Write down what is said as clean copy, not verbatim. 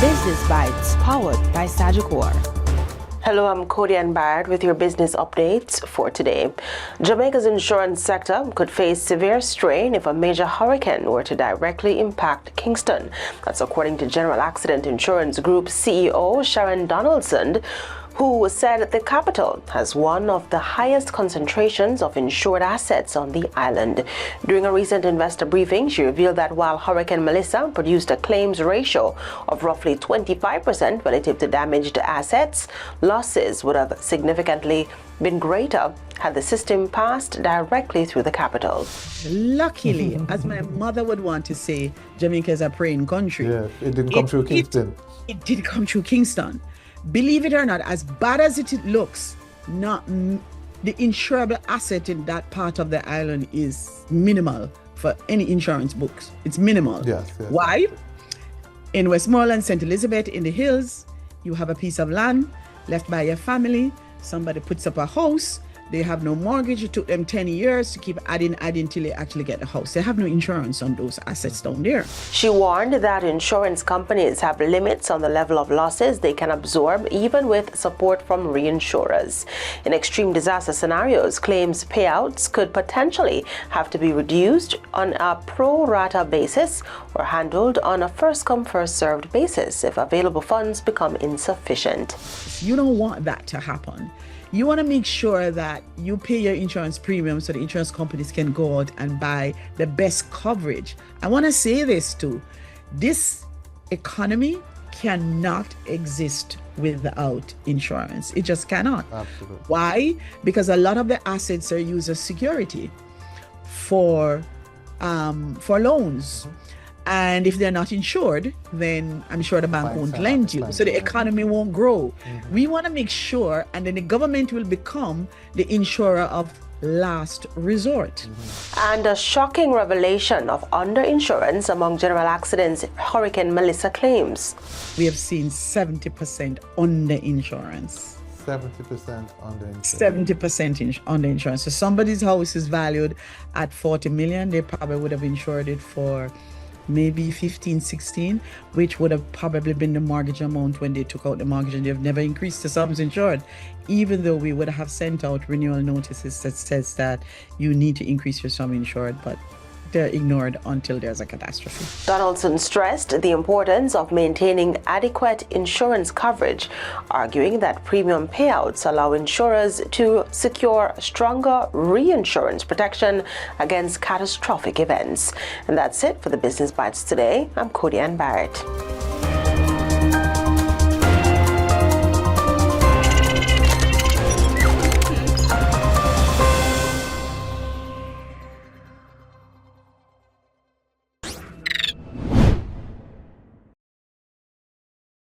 Business Bites, powered by Sagicor. Hello, I'm Cody and Barrett with your business updates for today. Jamaica's insurance sector could face severe strain if a major hurricane were to directly impact Kingston. That's according to General Accident Insurance Group CEO Sharon Donaldson, who said the capital has one of the highest concentrations of insured assets on the island. During a recent investor briefing, she revealed that while Hurricane Melissa produced a claims ratio of roughly 25% relative to damaged assets, losses would have significantly been greater had the system passed directly through the capital. Luckily, as my mother would want to say, Jamaica is a praying country. Yeah, it didn't come through Kingston. It did come through Kingston. Believe it or not, as bad as it looks, the insurable asset in that part of the island is minimal for any insurance books. It's minimal. Yes. Why? In Westmoreland, St. Elizabeth, in the hills, you have a piece of land left by your family. Somebody puts up a house. They have no mortgage. It took them 10 years to keep adding till they actually get the house. They have no insurance on those assets down there. She warned that insurance companies have limits on the level of losses they can absorb, even with support from reinsurers. In extreme disaster scenarios, claims payouts could potentially have to be reduced on a pro rata basis or handled on a first-come, first-served basis if available funds become insufficient. You don't want that to happen. You want to make sure that you pay your insurance premium so the insurance companies can go out and buy the best coverage. I want to say this too. This economy cannot exist without insurance. It just cannot. Absolutely. Why? Because a lot of the assets are used as security for loans. And if they're not insured, then I'm sure the bank won't lend you. So the economy won't grow. We want to make sure, and then the government will become the insurer of last resort. And a shocking revelation of underinsurance among general accidents Hurricane Melissa claims. We have seen 70% underinsurance. 70% underinsurance. 70% underinsurance. So somebody's house is valued at 40 million. They probably would have insured it for maybe 15, 16, which would have probably been the mortgage amount when they took out the mortgage, and they've never increased the sums insured, even though we would have sent out renewal notices that says that you need to increase your sum insured, but they're ignored until there's a catastrophe. Donaldson stressed the importance of maintaining adequate insurance coverage, arguing that premium payouts allow insurers to secure stronger reinsurance protection against catastrophic events. And that's it for the Business Bites today. I'm Cody Ann Barrett.